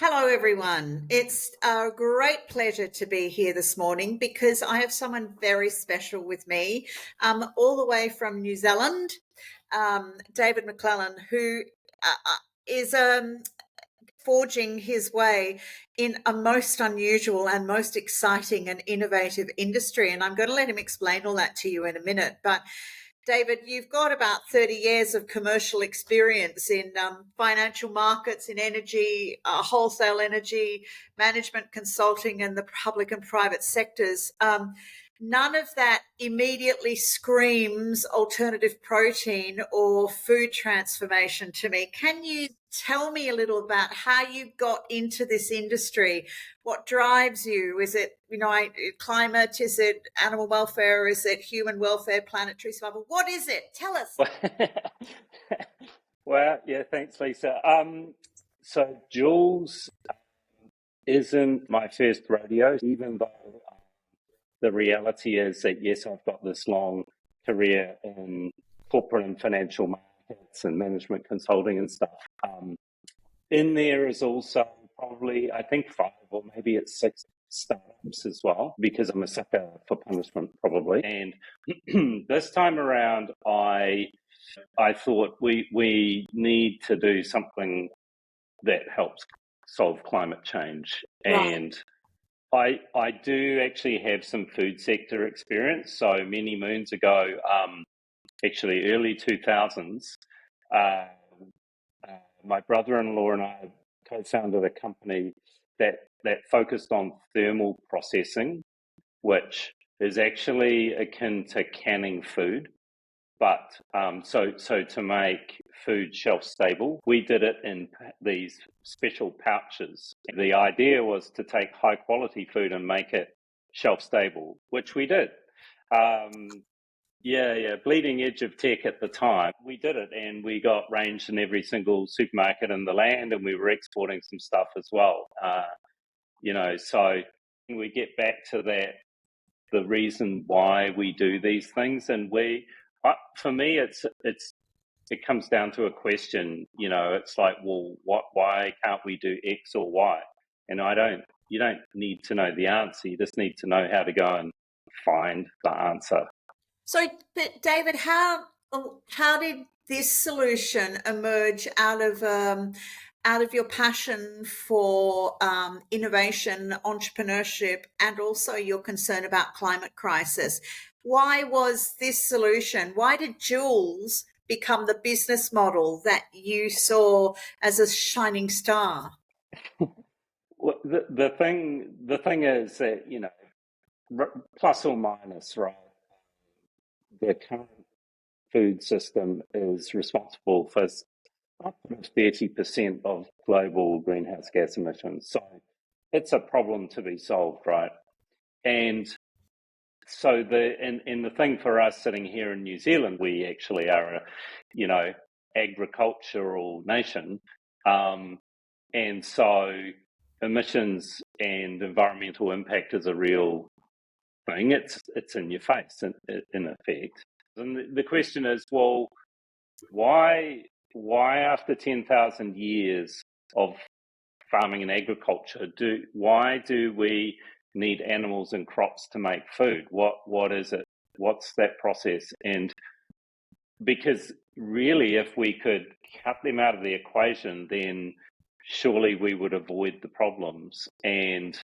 Hello, everyone. It's a great pleasure to be here this morning because I have someone very special with me, all the way from New Zealand, David McLellan, who is forging his way in a most unusual and most exciting and innovative industry. And I'm going to let him explain all that to you in a minute. But David, you've got about 30 years of commercial experience in financial markets, in energy, wholesale energy, management consulting, and the public and private sectors. None of that immediately screams alternative protein or food transformation to me. Can you tell me a little about how you got into this industry? What drives you? Is it, climate? Is it animal welfare? Is it human welfare, planetary survival? What is it? Tell us. Well, yeah, thanks, Lisa. So Jooules isn't my first rodeo, even though the reality is that, yes, I've got this long career in corporate and financial markets and management consulting and stuff. In there is also probably, I think, 5 or maybe it's 6 startups as well, because I'm a sucker for punishment, probably. And this time around, I thought we need to do something that helps solve climate change. Right. And I do actually have some food sector experience. So many moons ago, actually early 2000s, my brother-in-law and I co-founded a company that focused on thermal processing, which is actually akin to canning food. But so to make food shelf stable, we did it in these special pouches. The idea was to take high quality food and make it shelf stable, which we did. Bleeding edge of tech at the time. We did it, and we got ranged in every single supermarket in the land, and we were exporting some stuff as well. So we get back to that, the reason why we do these things, and for me, it comes down to a question. It's like, well, why can't we do X or Y? And you don't need to know the answer. You just need to know how to go and find the answer. So, but David, how did this solution emerge out of your passion for innovation, entrepreneurship, and also your concern about climate crisis? Why was this solution? Why did Jooules become the business model that you saw as a shining star? Well, the thing is that, plus or minus, right? The current food system is responsible for up to 30% of global greenhouse gas emissions. So it's a problem to be solved, right? And so the thing for us sitting here in New Zealand, we actually are a, agricultural nation. And so emissions and environmental impact is a real thing. It's in your face, in effect. And the question is, well, why after 10,000 years of farming and agriculture, why do we need animals and crops to make food? What is it? What's that process? And because really, if we could cut them out of the equation, then surely we would avoid the problems, and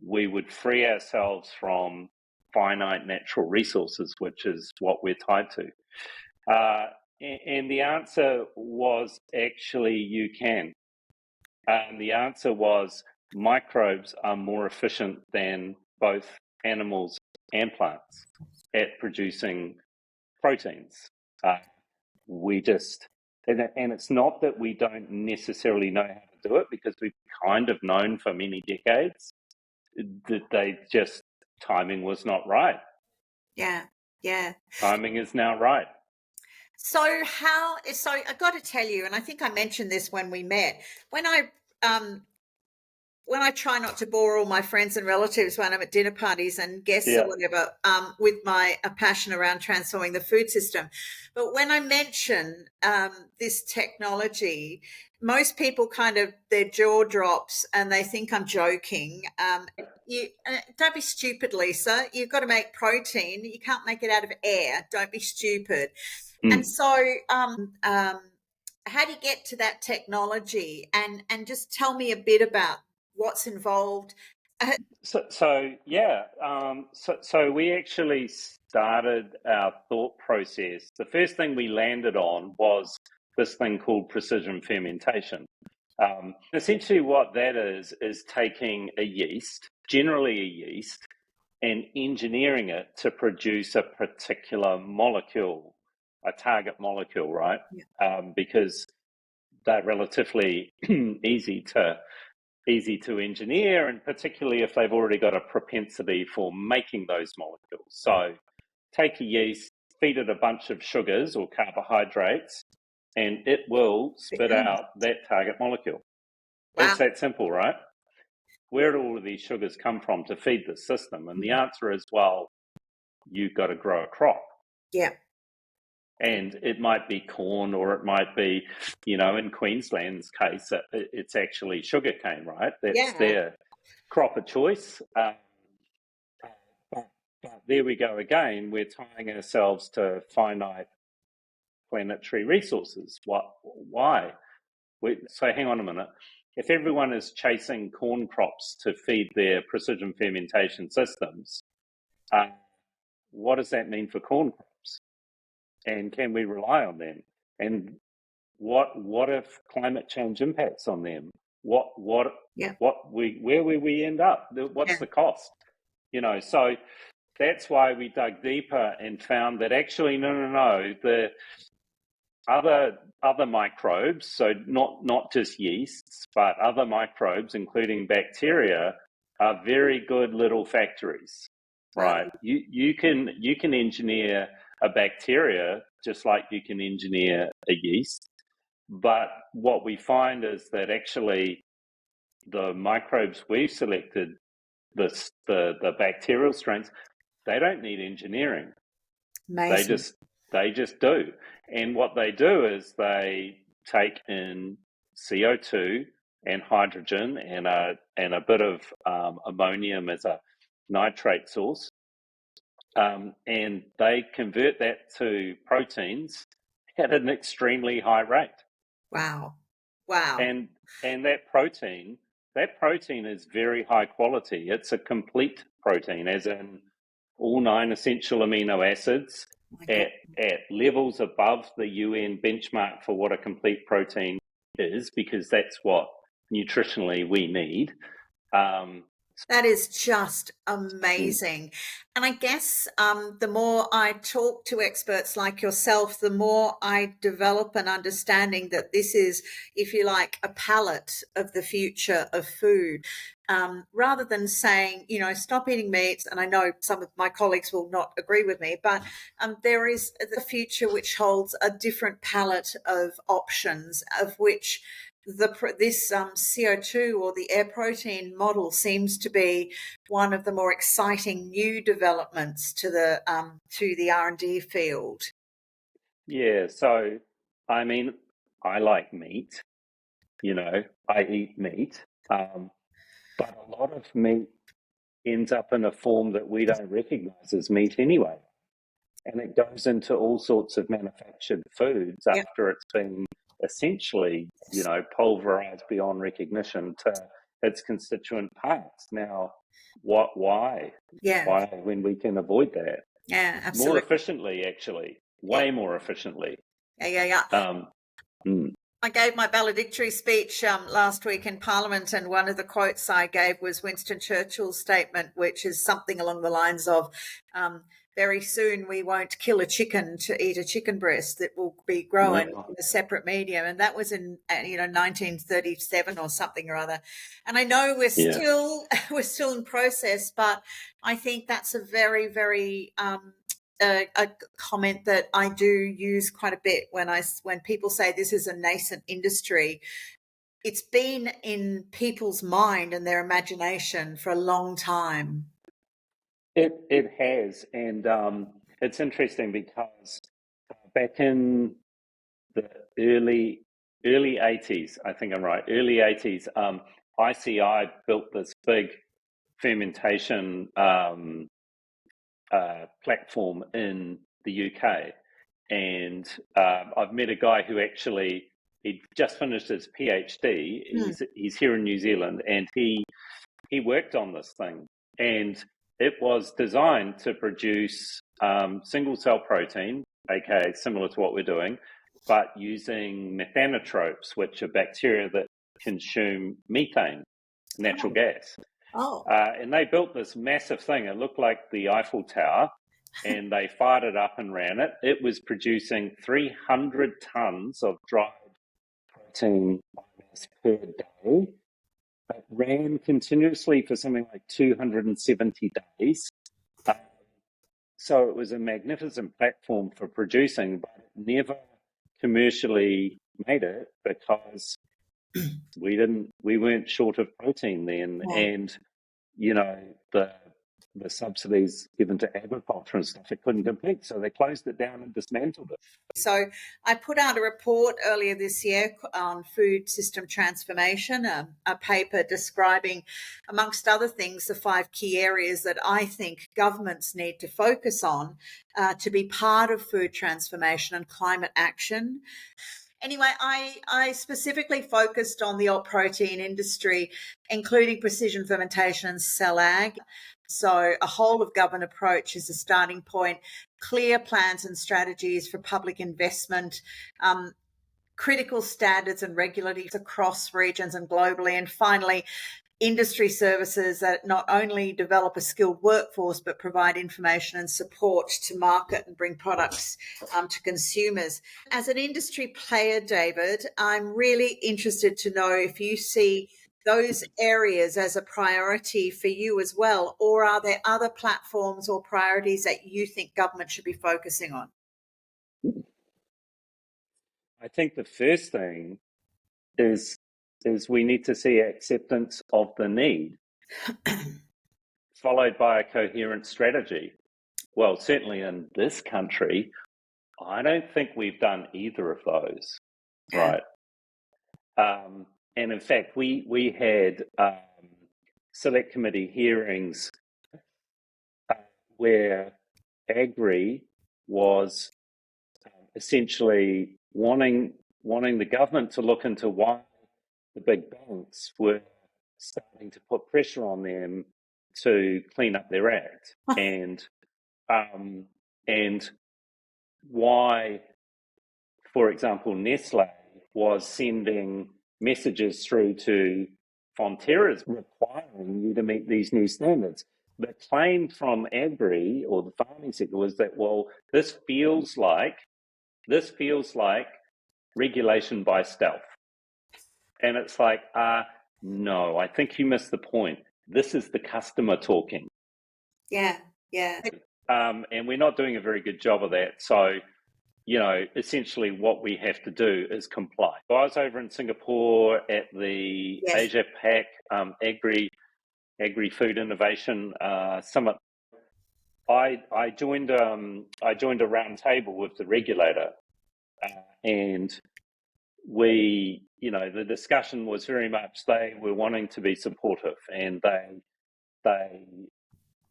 we would free ourselves from finite natural resources, which is what we're tied to. And the answer was actually you can. And the answer was microbes are more efficient than both animals and plants at producing proteins. And it's not that we don't necessarily know how to do it, because we've kind of known for many decades that timing was not right. Yeah. Timing is now right. So I got to tell you, and I think I mentioned this when we met, when I when I try not to bore all my friends and relatives when I'm at dinner parties and guests or whatever, with my passion around transforming the food system. But when I mention this technology, most people their jaw drops and they think I'm joking. Don't be stupid, Lisa. You've got to make protein. You can't make it out of air. Don't be stupid. And so, how do you get to that technology? And just tell me a bit about what's involved. So we actually started our thought process. The first thing we landed on was this thing called precision fermentation. Essentially what that is taking a yeast, generally a yeast, and engineering it to produce a particular molecule, a target molecule, right? Yeah. Because they're relatively easy to engineer, and particularly if they've already got a propensity for making those molecules. So take a yeast, feed it a bunch of sugars or carbohydrates, and it will spit out that target molecule. Wow. It's that simple, right? Where do all of these sugars come from to feed the system? And the answer is, well, you've got to grow a crop. Yeah. And it might be corn, or it might be, in Queensland's case, it's actually sugarcane, right? That's their crop of choice. But there we go again. We're tying ourselves to finite planetary resources. Why? So hang on a minute. If everyone is chasing corn crops to feed their precision fermentation systems, what does that mean for corn crops? And can we rely on them? And what if climate change impacts on them? Where will we end up? What's the cost? So that's why we dug deeper and found that actually no, the other microbes, so not just yeasts, but other microbes, including bacteria, are very good little factories, right? You can engineer a bacteria just like you can engineer a yeast, but what we find is that actually the microbes we've selected, the bacterial strains, they don't need engineering. Amazing. They just do. And what they do is they take in CO2 and hydrogen and a bit of ammonium as a nitrate source, and they convert that to proteins at an extremely high rate. Wow. And that protein is very high quality. It's a complete protein, as in all 9 essential amino acids at levels above the UN benchmark for what a complete protein is, because that's what nutritionally we need. That is just amazing. And I guess the more I talk to experts like yourself, the more I develop an understanding that this is, if you like, a palette of the future of food. Rather than saying, stop eating meats, and I know some of my colleagues will not agree with me, but there is the future which holds a different palette of options, of which this CO2 or the air protein model seems to be one of the more exciting new developments to the R&D field. Yeah, so I mean, I like meat. I eat meat, but a lot of meat ends up in a form that we don't recognize as meat anyway, and it goes into all sorts of manufactured foods after it's been essentially, pulverized beyond recognition to its constituent parts. Now, why? Yeah. Why, when we can avoid that? Yeah, absolutely. More efficiently, actually. Way more efficiently. Yeah. I gave my valedictory speech last week in Parliament, and one of the quotes I gave was Winston Churchill's statement, which is something along the lines of, very soon we won't kill a chicken to eat a chicken breast, that will be grown in a separate medium. And that was in 1937 or something or other. And I know we're still in process, but I think that's a very, very a comment that I do use quite a bit when people say this is a nascent industry. It's been in people's mind and their imagination for a long time. It has, and it's interesting because back in the early 80s, I think I'm right, early 80s, ICI built this big fermentation platform in the UK, and I've met a guy who actually he'd just finished his PhD. He's here in New Zealand, and he worked on this thing, and it was designed to produce single cell protein, aka similar to what we're doing, but using methanotropes, which are bacteria that consume methane, natural gas. And they built this massive thing. It looked like the Eiffel Tower, and they fired it up and ran it. It was producing 300 tons of dried protein biomass per day. It ran continuously for something like 270 days. So it was a magnificent platform for producing, but it never commercially made it because we weren't short of protein then. Yeah. And, you know, the subsidies given to agriculture and stuff, it couldn't compete. So they closed it down and dismantled it. So I put out a report earlier this year on food system transformation, a paper describing, amongst other things, the 5 key areas that I think governments need to focus on to be part of food transformation and climate action. Anyway, I specifically focused on the alt protein industry, including precision fermentation and cell ag. So a whole of government approach is a starting point, clear plans and strategies for public investment, critical standards and regulatory across regions and globally, and finally, industry services that not only develop a skilled workforce but provide information and support to market and bring products to consumers. As an industry player, David, I'm really interested to know if you see those areas as a priority for you as well, or are there other platforms or priorities that you think government should be focusing on? I think the first thing is we need to see acceptance of the need, followed by a coherent strategy. Well, certainly in this country, I don't think we've done either of those, right? And in fact, we had select committee hearings where Agri was essentially wanting the government to look into why the big banks were starting to put pressure on them to clean up their act, and why, for example, Nestle was sending messages through to Fonterra's requiring you to meet these new standards. The claim from Agri or the farming sector was that, well, this feels like regulation by stealth. And it's like, no, I think you missed the point. This is the customer talking. Yeah. And we're not doing a very good job of that. So, you know, essentially what we have to do is comply. I was over in Singapore at the Asia Pac Agri-Food Innovation Summit. I joined a round table with the regulator, and we, you know, the discussion was very much they were wanting to be supportive, and they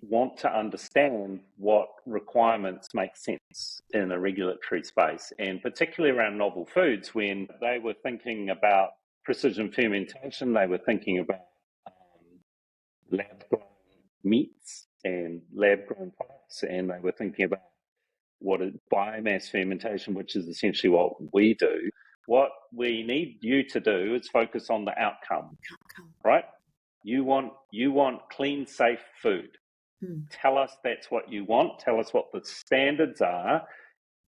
want to understand what requirements make sense in a regulatory space, and particularly around novel foods. When they were thinking about precision fermentation, they were thinking about lab-grown meats and lab-grown products, and they were thinking about what is biomass fermentation, which is essentially what we do. What we need you to do is focus on the outcome, right? You want clean, safe food. Tell us that's what you want. Tell us what the standards are.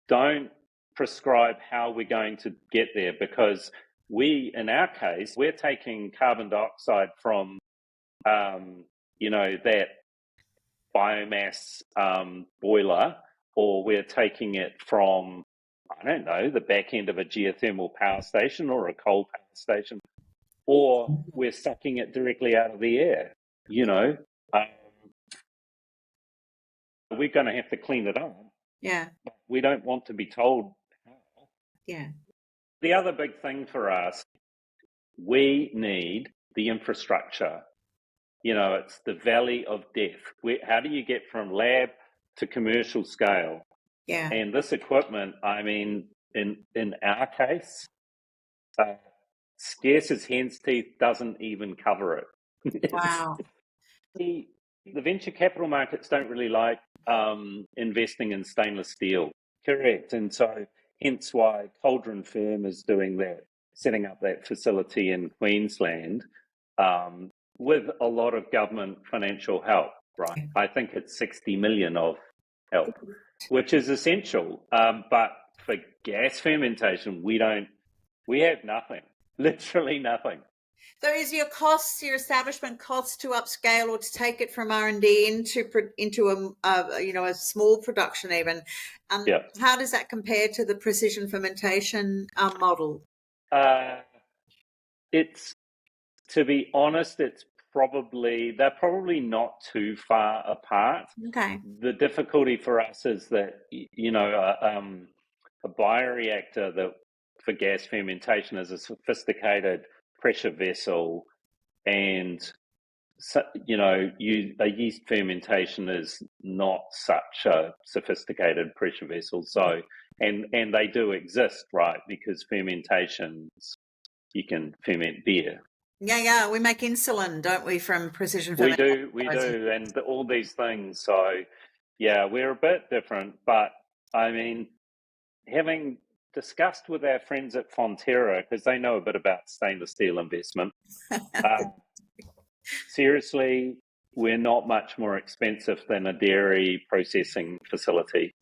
Don't prescribe how we're going to get there, because in our case, we're taking carbon dioxide from, that biomass boiler, or we're taking it from, I don't know, the back end of a geothermal power station or a coal power station. or we're sucking it directly out of the air. You know, we're going to have to clean it up. Yeah. But we don't want to be told how. Yeah. The other big thing for us, we need the infrastructure. You know, it's the valley of death. How do you get from lab to commercial scale? Yeah. And this equipment, I mean, in our case, scarce as hen's teeth doesn't even cover it. Wow. The venture capital markets don't really like investing in stainless steel. Correct. And so hence why Cauldron Firm is doing that, setting up that facility in Queensland with a lot of government financial help, right? I think it's 60 million of help, which is essential. But for gas fermentation, we have nothing, literally nothing. So is your establishment costs to upscale or to take it from R&D into a small production even? Yeah. How does that compare to the precision fermentation model? It's, to be honest, they're probably not too far apart. Okay. The difficulty for us is that, you know, a bioreactor for gas fermentation is a sophisticated pressure vessel, and so, you know, a yeast fermentation is not such a sophisticated pressure vessel. So, and they do exist, right? Because fermentations, you can ferment beer. Yeah, we make insulin, don't we, from precision fermentation? We do, and all these things. So, yeah, we're a bit different, but I mean, having discussed with our friends at Fonterra, because they know a bit about stainless steel investment, seriously, we're not much more expensive than a dairy processing facility.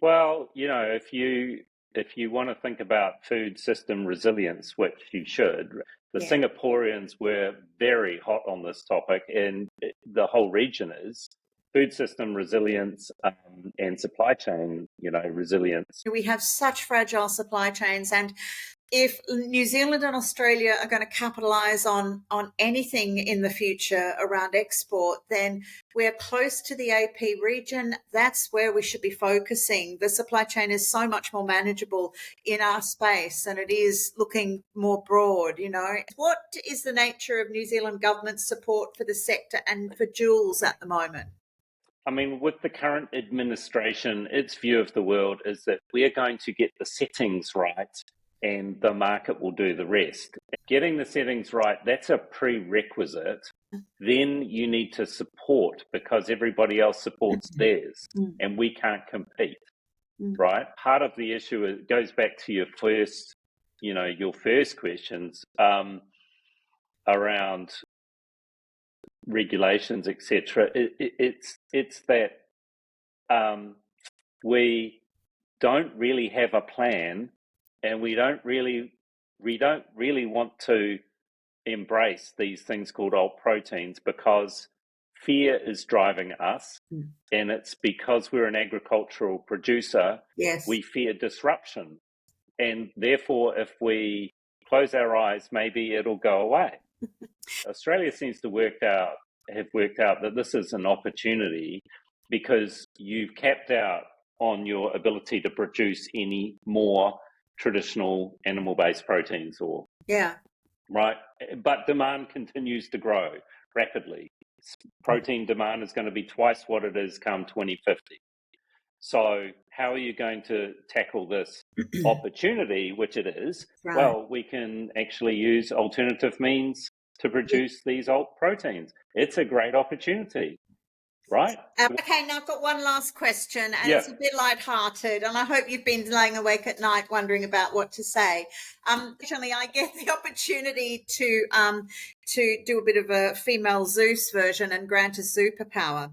Well, you know, if you want to think about food system resilience, which you should, the Singaporeans were very hot on this topic, and the whole region is food system resilience and supply chain, you know, resilience. We have such fragile supply chains, and if New Zealand and Australia are going to capitalise on anything in the future around export, then we're close to the AP region. That's where we should be focusing. The supply chain is so much more manageable in our space, and it is looking more broad, you know. What is the nature of New Zealand government support for the sector and for Jooules at the moment? I mean, with the current administration, its view of the world is that we are going to get the settings right and the market will do the rest. Getting the settings right, that's a prerequisite. Then you need to support, because everybody else supports theirs and we can't compete, right? Part of the issue goes back to your first questions around regulations, etc. It's that we don't really have a plan, and we don't really want to embrace these things called alt proteins, because fear is driving us, and it's because we're an agricultural producer. Yes, we fear disruption, and therefore if we close our eyes, maybe it'll go away. Australia seems to have worked out that this is an opportunity, because you've capped out on your ability to produce any more traditional animal-based proteins, right? But demand continues to grow rapidly. Protein demand is going to be twice what it is come 2050. So how are you going to tackle this opportunity, which it is? Right. Well, we can actually use alternative means to produce these alt proteins. It's a great opportunity, right? Okay, now I've got one last question, and it's a bit lighthearted, and I hope you've been laying awake at night wondering about what to say. Actually, I get the opportunity to do a bit of a female Zeus version and grant a superpower.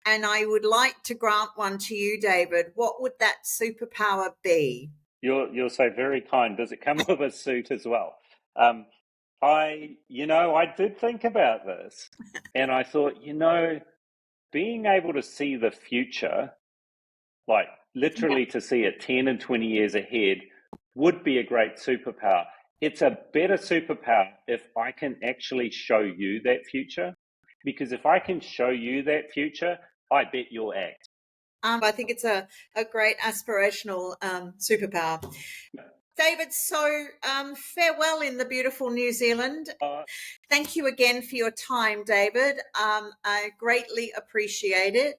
And I would like to grant one to you, David. What would that superpower be? You're so very kind. Does it come with a suit as well? I did think about this, and I thought, being able to see the future, like literally to see it 10 and 20 years ahead, would be a great superpower. it's a better superpower if I can actually show you that future. Because if I can show you that future, I bet you'll act. I think it's a great aspirational superpower. David, so farewell in the beautiful New Zealand. Thank you again for your time, David. I greatly appreciate it.